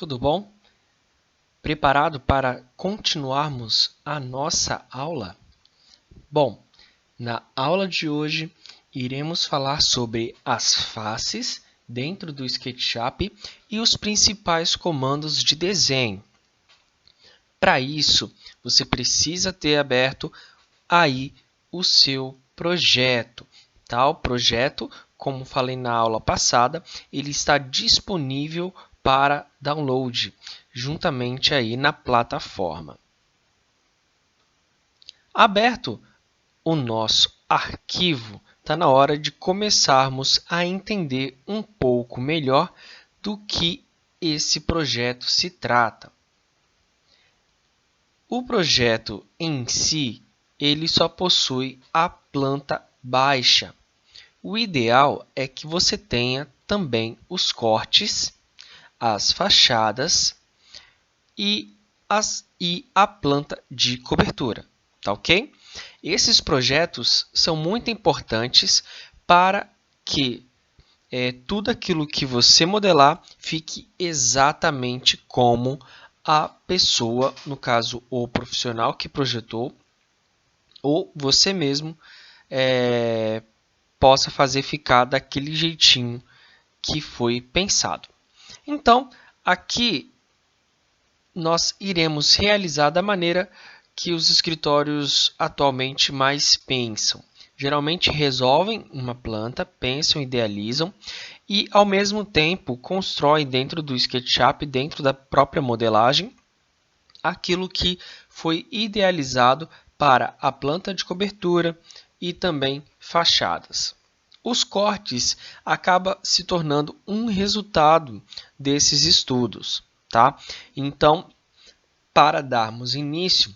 tudo bom? Preparado para continuarmos a nossa aula? Bom, na aula de hoje iremos falar sobre as faces dentro do SketchUp e os principais comandos de desenho. Para isso, você precisa ter aberto aí o seu projeto. Tá? O projeto, como falei na aula passada, ele está disponível para download, juntamente aí na plataforma. Aberto o nosso arquivo, está na hora de começarmos a entender um pouco melhor do que esse projeto se trata. O projeto em si, ele só possui a planta baixa. O ideal é que você tenha também os cortes, as fachadas e a planta de cobertura, tá ok? Esses projetos são muito importantes para que tudo aquilo que você modelar fique exatamente como a pessoa, no caso o profissional que projetou, ou você mesmo possa fazer ficar daquele jeitinho que foi pensado. Então, aqui nós iremos realizar da maneira que os escritórios atualmente mais pensam. Geralmente resolvem uma planta, pensam, idealizam e, ao mesmo tempo, constroem dentro do SketchUp, dentro da própria modelagem, aquilo que foi idealizado para a planta de cobertura e também fachadas. Os cortes acabam se tornando um resultado desses estudos. Tá? Então, para darmos início,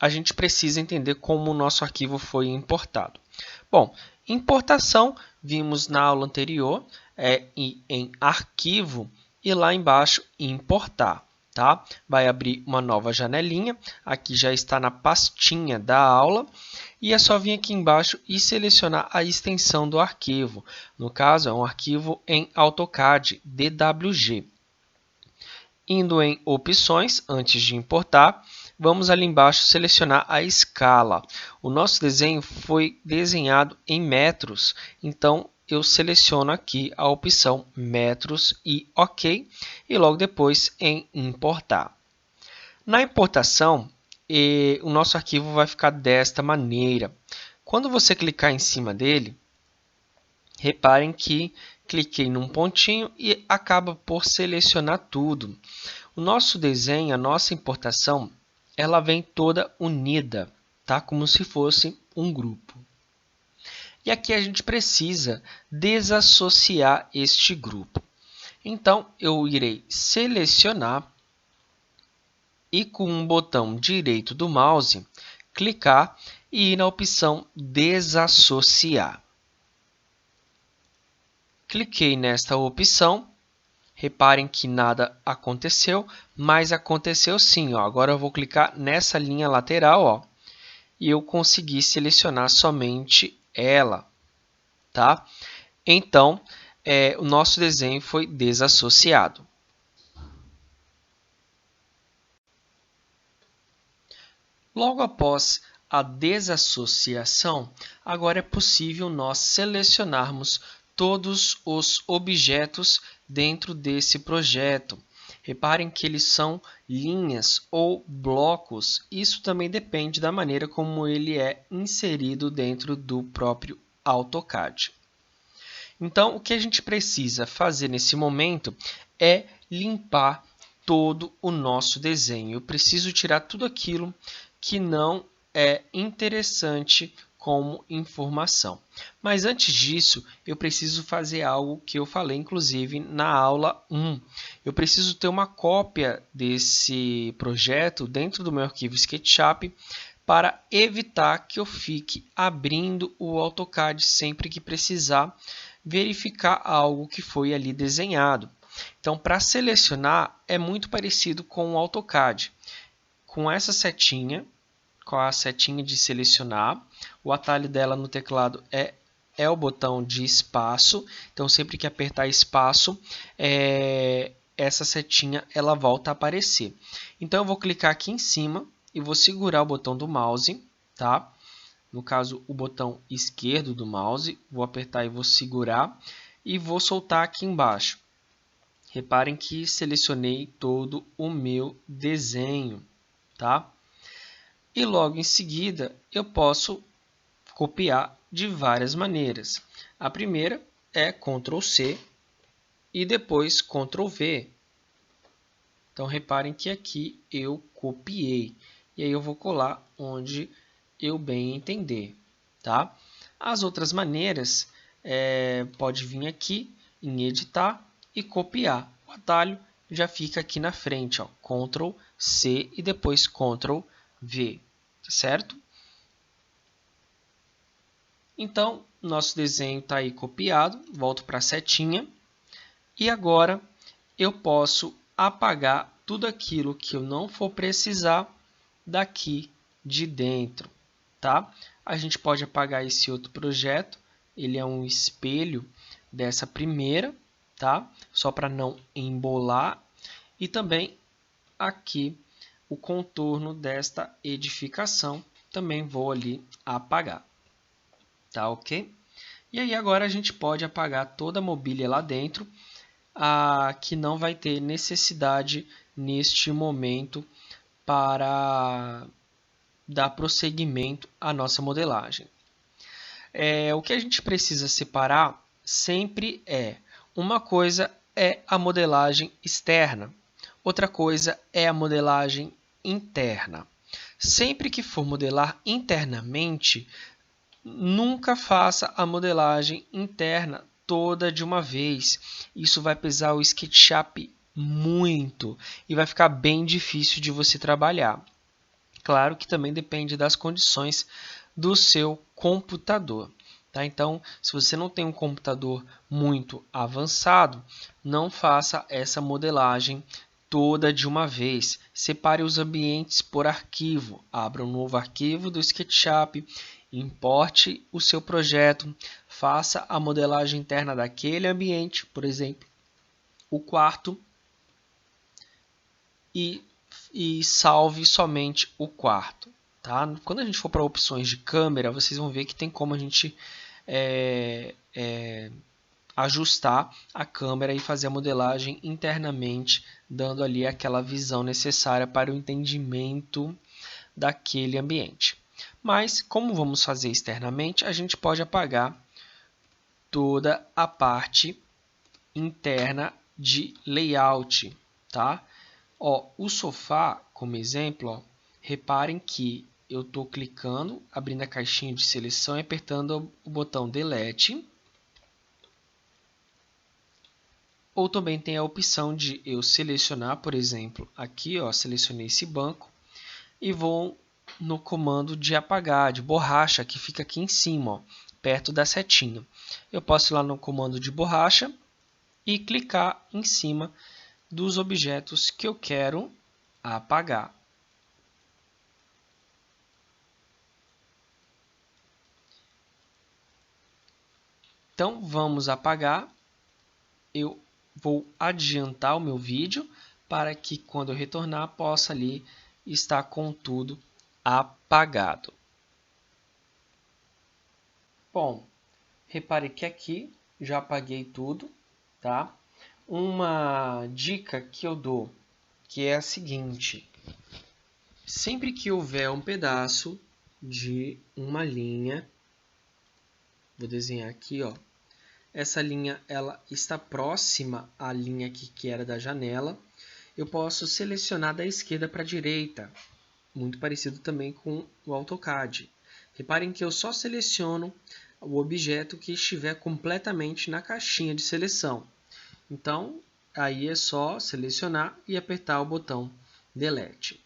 a gente precisa entender como o nosso arquivo foi importado. Bom, importação, vimos na aula anterior, em arquivo e lá embaixo importar. Tá? Vai abrir uma nova janelinha, aqui já está na pastinha da aula, e é só vir aqui embaixo e selecionar a extensão do arquivo. No caso, é um arquivo em AutoCAD DWG. Indo em opções, antes de importar, vamos ali embaixo selecionar a escala. O nosso desenho foi desenhado em metros, então eu seleciono aqui a opção metros e OK, e logo depois em importar. Na importação, o nosso arquivo vai ficar desta maneira. Quando você clicar em cima dele, reparem que cliquei num pontinho e acaba por selecionar tudo. O nosso desenho, a nossa importação, ela vem toda unida, tá? Como se fosse um grupo. E aqui a gente precisa desassociar este grupo. Então, eu irei selecionar e com o botão direito do mouse, clicar e ir na opção desassociar. Cliquei nesta opção, reparem que nada aconteceu, mas aconteceu sim. Ó. Agora eu vou clicar nessa linha lateral, ó, e eu consegui selecionar somente ela. Tá? Então, o nosso desenho foi desassociado. Logo após a desassociação, agora é possível nós selecionarmos todos os objetos dentro desse projeto. Reparem que eles são linhas ou blocos. Isso também depende da maneira como ele é inserido dentro do próprio AutoCAD. Então, o que a gente precisa fazer nesse momento é limpar todo o nosso desenho. Eu preciso tirar tudo aquilo que não é interessante como informação. Mas antes disso, eu preciso fazer algo que eu falei, inclusive, na aula 1. Eu preciso ter uma cópia desse projeto dentro do meu arquivo SketchUp para evitar que eu fique abrindo o AutoCAD sempre que precisar verificar algo que foi ali desenhado. Então, para selecionar, é muito parecido com o AutoCAD. Com essa setinha, com a setinha de selecionar, o atalho dela no teclado é o botão de espaço. Então, sempre que apertar espaço, essa setinha ela volta a aparecer. Então eu vou clicar aqui em cima e vou segurar o botão do mouse, tá? No caso, o botão esquerdo do mouse, vou apertar e vou segurar e vou soltar aqui embaixo. Reparem que selecionei todo o meu desenho, tá? E logo em seguida eu posso copiar de várias maneiras. A primeira é Ctrl C e depois Ctrl V. Então reparem que aqui eu copiei e aí eu vou colar onde eu bem entender, tá? As outras maneiras pode vir aqui em editar e copiar. O atalho já fica aqui na frente, ó, Ctrl C e depois Ctrl V, tá certo? Então, nosso desenho está aí copiado, volto para a setinha e agora eu posso apagar tudo aquilo que eu não for precisar daqui de dentro, tá? A gente pode apagar esse outro projeto, ele é um espelho dessa primeira, tá? Só para não embolar. E também aqui o contorno desta edificação, também vou ali apagar, tá ok? E aí agora a gente pode apagar toda a mobília lá dentro, que não vai ter necessidade neste momento para dar prosseguimento à nossa modelagem. O que a gente precisa separar sempre uma coisa é a modelagem externa, outra coisa é a modelagem interna. Sempre que for modelar internamente, nunca faça a modelagem interna toda de uma vez. Isso vai pesar o SketchUp muito e vai ficar bem difícil de você trabalhar. Claro que também depende das condições do seu computador, tá? Então, se você não tem um computador muito avançado, não faça essa modelagem toda de uma vez. Separe os ambientes por arquivo. Abra um novo arquivo do SketchUp, importe o seu projeto, faça a modelagem interna daquele ambiente, por exemplo, o quarto, e salve somente o quarto. Tá? Quando a gente for para opções de câmera, vocês vão ver que tem como a gente ajustar a câmera e fazer a modelagem internamente, dando ali aquela visão necessária para o entendimento daquele ambiente. Mas, como vamos fazer externamente, a gente pode apagar toda a parte interna de layout, tá? Ó, o sofá, como exemplo, ó, reparem que eu estou clicando, abrindo a caixinha de seleção e apertando o botão Delete. Ou também tem a opção de eu selecionar, por exemplo, aqui, ó, selecionei esse banco e vou no comando de apagar, de borracha, que fica aqui em cima, ó, perto da setinha. Eu posso ir lá no comando de borracha e clicar em cima dos objetos que eu quero apagar. Então, vamos apagar. Eu vou adiantar o meu vídeo para que quando eu retornar possa ali estar com tudo apagado. Bom, repare que aqui já apaguei tudo, tá? Uma dica que eu dou, que é a seguinte: sempre que houver um pedaço de uma linha, vou desenhar aqui, ó. Essa linha ela está próxima à linha que era da janela. Eu posso selecionar da esquerda para a direita, muito parecido também com o AutoCAD. Reparem que eu só seleciono o objeto que estiver completamente na caixinha de seleção. Então, aí é só selecionar e apertar o botão Delete.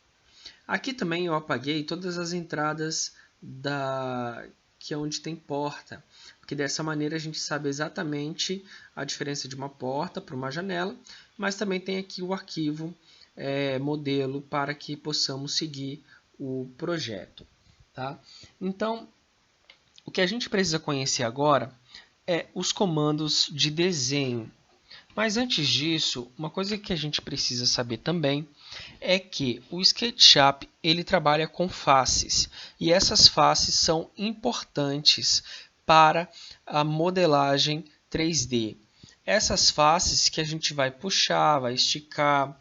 Aqui também eu apaguei todas as entradas que é onde tem porta, porque dessa maneira a gente sabe exatamente a diferença de uma porta para uma janela, mas também tem aqui o arquivo modelo para que possamos seguir o projeto. Tá? Então, o que a gente precisa conhecer agora é os comandos de desenho. Mas antes disso, uma coisa que a gente precisa saber também é que o SketchUp ele trabalha com faces e essas faces são importantes para a modelagem 3D. Essas faces que a gente vai puxar, vai esticar,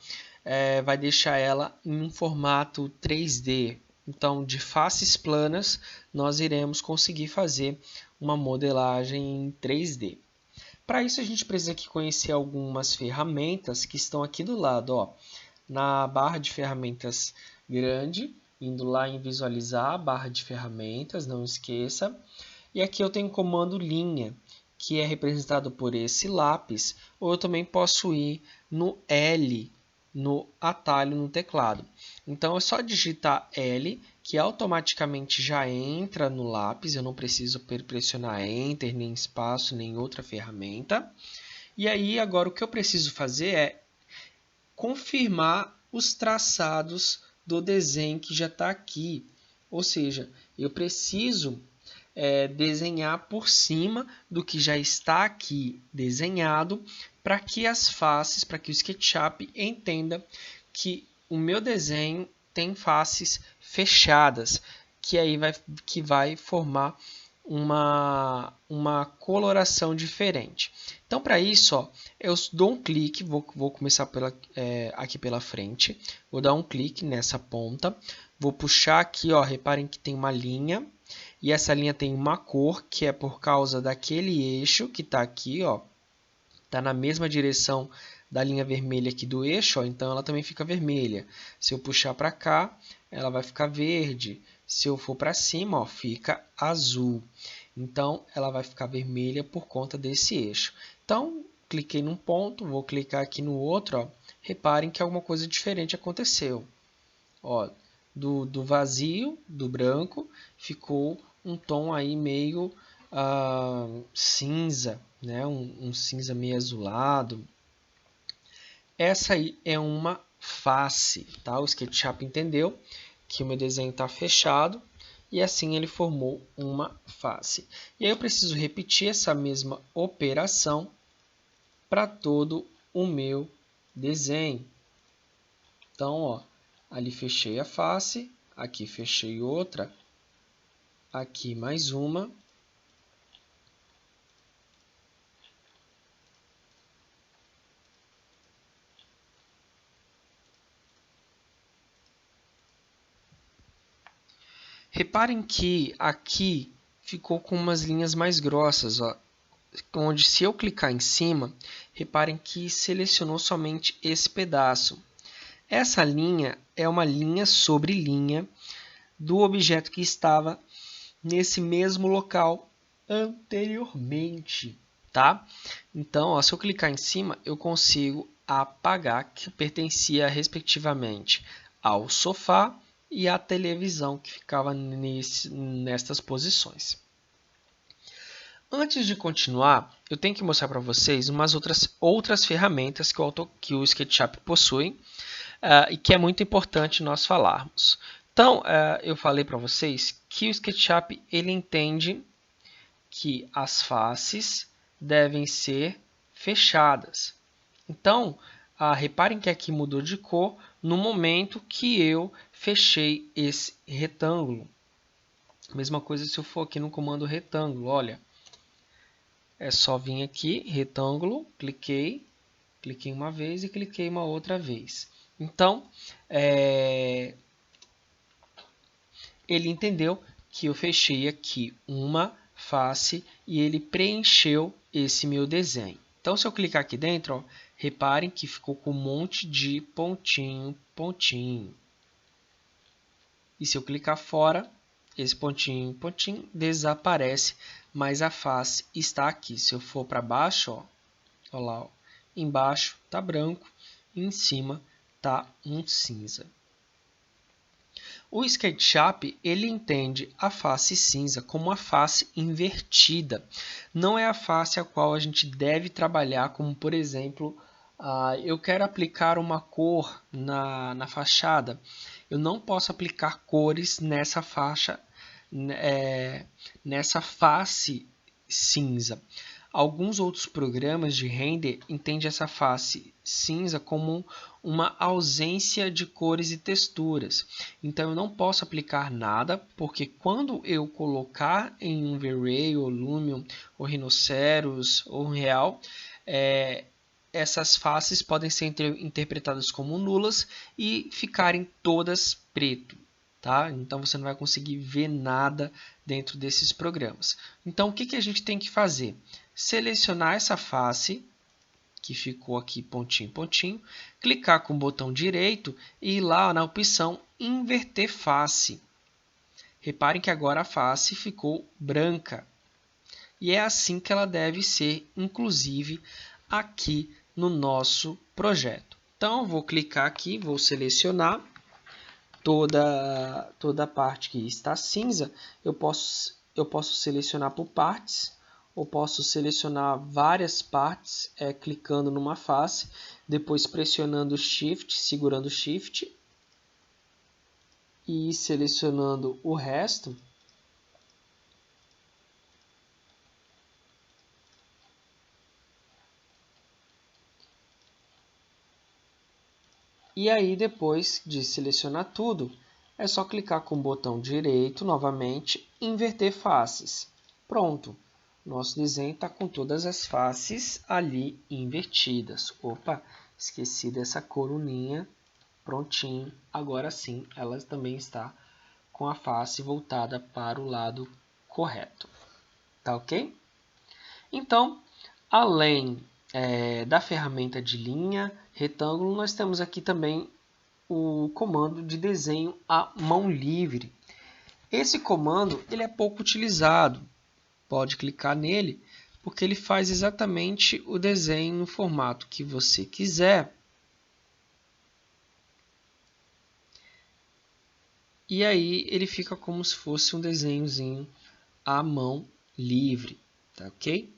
vai deixar ela em um formato 3D. Então, de faces planas, nós iremos conseguir fazer uma modelagem em 3D. Para isso, a gente precisa aqui conhecer algumas ferramentas que estão aqui do lado, ó, na barra de ferramentas grande, indo lá em visualizar, barra de ferramentas, não esqueça. E aqui eu tenho o comando linha, que é representado por esse lápis, ou eu também posso ir no L, no atalho no teclado. Então é só digitar L, que automaticamente já entra no lápis, eu não preciso pressionar Enter, nem espaço, nem outra ferramenta. E aí agora o que eu preciso fazer é confirmar os traçados do desenho que já está aqui. Ou seja, eu preciso desenhar por cima do que já está aqui desenhado para que as faces, para que o SketchUp entenda que o meu desenho tem faces fechadas, que aí vai formar uma coloração diferente. Então, para isso, ó, eu dou um clique, vou começar aqui pela frente, vou dar um clique nessa ponta, vou puxar aqui, ó, reparem que tem uma linha, e essa linha tem uma cor, que é por causa daquele eixo que está aqui, ó, está na mesma direção da linha vermelha aqui do eixo, ó, então ela também fica vermelha. Se eu puxar para cá, ela vai ficar verde. Se eu for para cima, ó, fica azul. Então, ela vai ficar vermelha por conta desse eixo. Então, cliquei num ponto, vou clicar aqui no outro. Ó. Reparem que alguma coisa diferente aconteceu. Ó, do vazio, do branco, ficou um tom aí meio cinza, né? Um cinza meio azulado. Essa aí é uma face, tá? O SketchUp entendeu que o meu desenho está fechado e assim ele formou uma face. E aí eu preciso repetir essa mesma operação para todo o meu desenho. Então, ó, ali fechei a face, aqui fechei outra, aqui mais uma. Reparem que aqui ficou com umas linhas mais grossas, ó, onde se eu clicar em cima, reparem que selecionou somente esse pedaço. Essa linha é uma linha sobre linha do objeto que estava nesse mesmo local anteriormente, tá? Então, ó, se eu clicar em cima, eu consigo apagar que pertencia respectivamente ao sofá e à televisão que ficava nestas posições. Antes de continuar, eu tenho que mostrar para vocês umas outras ferramentas que o SketchUp possui e que é muito importante nós falarmos. Então, eu falei para vocês que o SketchUp ele entende que as faces devem ser fechadas. Então, reparem que aqui mudou de cor no momento que eu fechei esse retângulo. Mesma coisa se eu for aqui no comando retângulo, olha. É só vir aqui, retângulo, cliquei uma vez e cliquei uma outra vez. Então, ele entendeu que eu fechei aqui uma face e ele preencheu esse meu desenho. Então, se eu clicar aqui dentro, ó, reparem que ficou com um monte de pontinho, pontinho. E se eu clicar fora, esse pontinho, pontinho desaparece, mas a face está aqui. Se eu for para baixo, ó, olha lá, ó, embaixo está branco e em cima está um cinza. O SketchUp ele entende a face cinza como a face invertida. Não é a face a qual a gente deve trabalhar, como por exemplo, eu quero aplicar uma cor na fachada. Eu não posso aplicar cores nessa faixa, nessa face cinza. Alguns outros programas de render entendem essa face cinza como uma ausência de cores e texturas. Então eu não posso aplicar nada, porque quando eu colocar em um V-Ray, ou Lumion, ou Rhinoceros, ou Real, essas faces podem ser interpretadas como nulas e ficarem todas preto. Tá? Então você não vai conseguir ver nada dentro desses programas. Então o que a gente tem que fazer? Selecionar essa face, que ficou aqui pontinho, pontinho, clicar com o botão direito e ir lá na opção inverter face. Reparem que agora a face ficou branca. E é assim que ela deve ser, inclusive, aqui no nosso projeto. Então, eu vou clicar aqui, vou selecionar toda a parte que está cinza. Eu posso selecionar por partes, ou posso selecionar várias partes clicando numa face, depois pressionando Shift, segurando Shift e selecionando o resto. E aí, depois de selecionar tudo, é só clicar com o botão direito novamente e inverter faces. Pronto! Nosso desenho está com todas as faces ali invertidas. Opa, esqueci dessa coluninha. Prontinho. Agora sim, ela também está com a face voltada para o lado correto. Tá ok? Então, além da ferramenta de linha, retângulo, nós temos aqui também o comando de desenho à mão livre. Esse comando ele é pouco utilizado. Pode clicar nele, porque ele faz exatamente o desenho no formato que você quiser. E aí ele fica como se fosse um desenhozinho à mão livre, tá ok?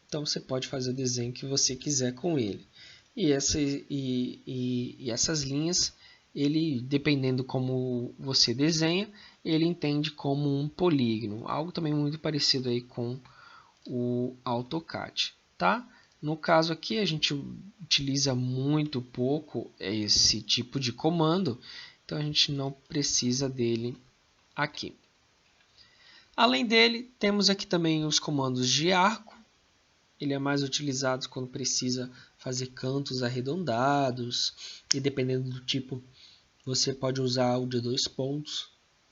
Então você pode fazer o desenho que você quiser com ele. E essas linhas, ele, dependendo como você desenha, ele entende como um polígono. Algo também muito parecido aí com o AutoCAD. Tá? No caso aqui, a gente utiliza muito pouco esse tipo de comando, então a gente não precisa dele aqui. Além dele, temos aqui também os comandos de arco. Ele é mais utilizado quando precisa fazer cantos arredondados. E dependendo do tipo, você pode usar o de 2 pontos,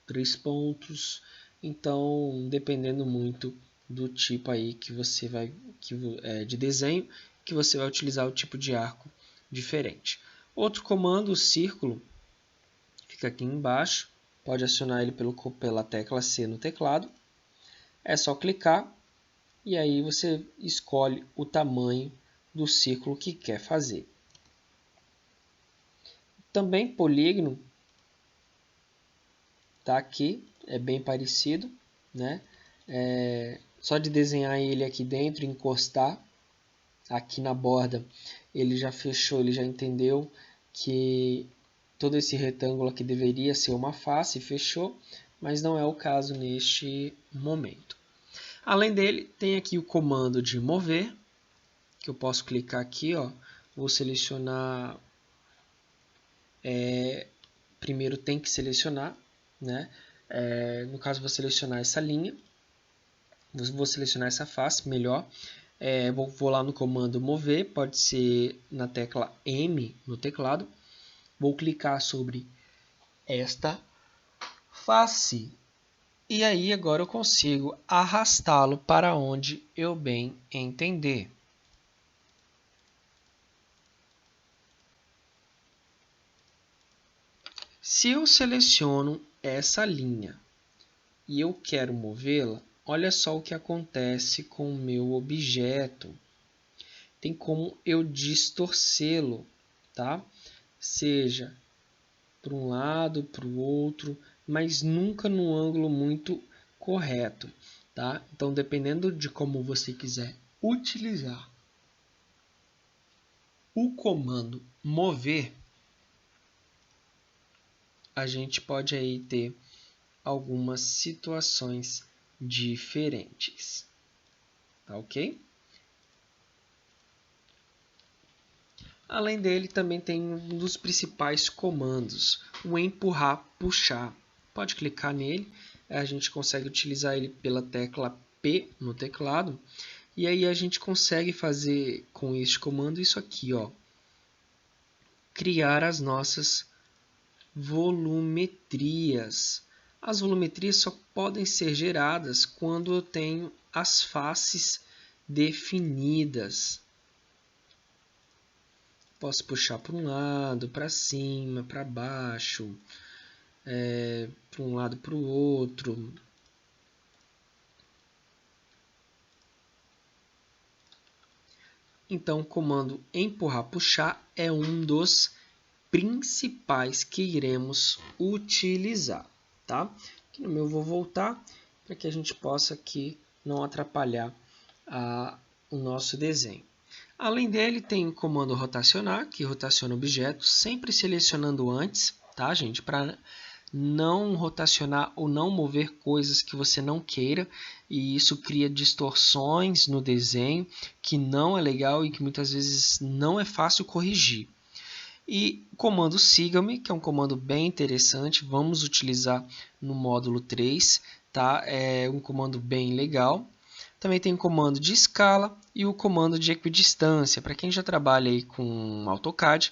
3 pontos. Então, dependendo muito do tipo aí que você vai de desenho, que você vai utilizar o tipo de arco diferente. Outro comando, o círculo, fica aqui embaixo. Pode acionar ele pela tecla C no teclado. É só clicar e aí você escolhe o tamanho do círculo que quer fazer. Também polígono está aqui, é bem parecido, né? Só de desenhar ele aqui dentro, encostar aqui na borda, ele já fechou, ele já entendeu que todo esse retângulo aqui deveria ser uma face, fechou, mas não é o caso neste momento. Além dele, tem aqui o comando de mover, que eu posso clicar aqui, ó, vou selecionar, primeiro tem que selecionar, né? No caso, vou selecionar essa linha, vou selecionar essa face, melhor. Vou lá no comando mover, pode ser na tecla M no teclado. Vou clicar sobre esta face. E aí agora eu consigo arrastá-lo para onde eu bem entender. Se eu seleciono essa linha e eu quero movê-la, olha só o que acontece com o meu objeto. Tem como eu distorcê-lo, tá? Seja para um lado, para o outro, mas nunca num ângulo muito correto, tá? Então, dependendo de como você quiser utilizar o comando mover, a gente pode aí ter algumas situações diferentes. tá ok? Além dele, também tem um dos principais comandos, o empurrar, puxar. Pode clicar nele, a gente consegue utilizar ele pela tecla P no teclado, e aí a gente consegue fazer com este comando isso aqui, ó, criar as nossas volumetrias. As volumetrias só podem ser geradas quando eu tenho as faces definidas. Posso puxar para um lado, para cima, para baixo, para um lado, para o outro. Então, o comando empurrar, puxar é um dos principais que iremos utilizar, tá? Aqui no meu vou voltar para que a gente possa aqui não atrapalhar o nosso desenho. Além dele, tem o comando rotacionar, que rotaciona objetos, sempre selecionando antes, tá, gente? Para não rotacionar ou não mover coisas que você não queira, e isso cria distorções no desenho, que não é legal e que muitas vezes não é fácil corrigir. E o comando siga-me, que é um comando bem interessante, vamos utilizar no módulo 3, tá? É um comando bem legal. Também tem o comando de escala e o comando de equidistância. Para quem já trabalha aí com AutoCAD,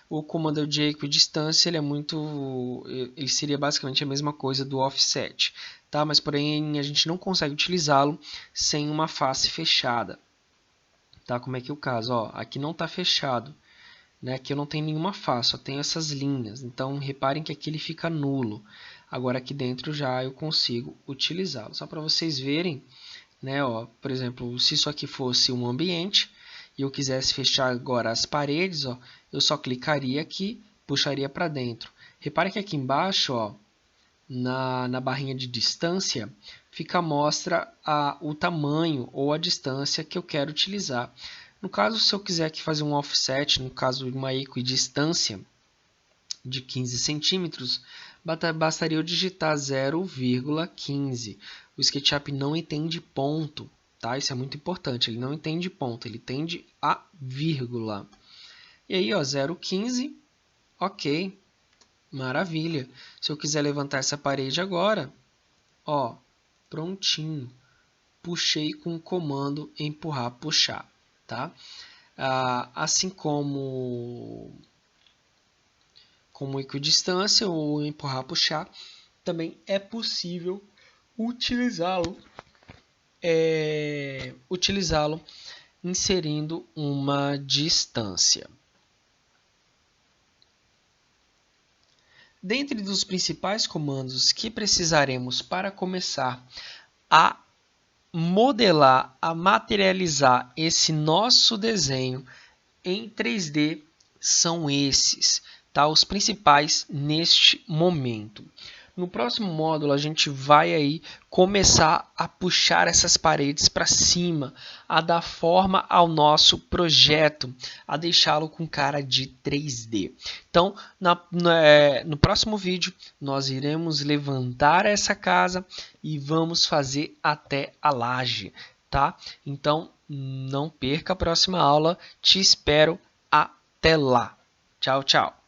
o comando de equidistância ele seria basicamente a mesma coisa do offset, tá? Mas porém a gente não consegue utilizá-lo sem uma face fechada, tá? Como é que é o caso? Ó, aqui não está fechado, né? Aqui eu não tenho nenhuma face, só tenho essas linhas. Então reparem que aqui ele fica nulo. Agora aqui dentro já eu consigo utilizá-lo. Só para vocês verem, né, ó, por exemplo, se isso aqui fosse um ambiente e eu quisesse fechar agora as paredes, ó, eu só clicaria aqui, puxaria para dentro. Repare que aqui embaixo, ó, na barrinha de distância, fica à mostra o tamanho ou a distância que eu quero utilizar. No caso, se eu quiser aqui fazer um offset, no caso uma equidistância de 15 centímetros, bastaria eu digitar 0,15. O SketchUp não entende ponto, tá? Isso é muito importante, ele não entende ponto, ele entende a vírgula. E aí, ó, 0,15, ok, maravilha. Se eu quiser levantar essa parede agora, ó, prontinho. Puxei com o comando empurrar, puxar, tá? Assim como equidistância ou empurrar, puxar, também é possível utilizá-lo inserindo uma distância. Dentre dos principais comandos que precisaremos para começar a modelar, a materializar esse nosso desenho em 3D são esses, tá? Os principais neste momento. No próximo módulo a gente vai aí começar a puxar essas paredes para cima, a dar forma ao nosso projeto, a deixá-lo com cara de 3D. Então, no próximo vídeo nós iremos levantar essa casa e vamos fazer até a laje, tá? Então, não perca a próxima aula, te espero até lá. Tchau, tchau.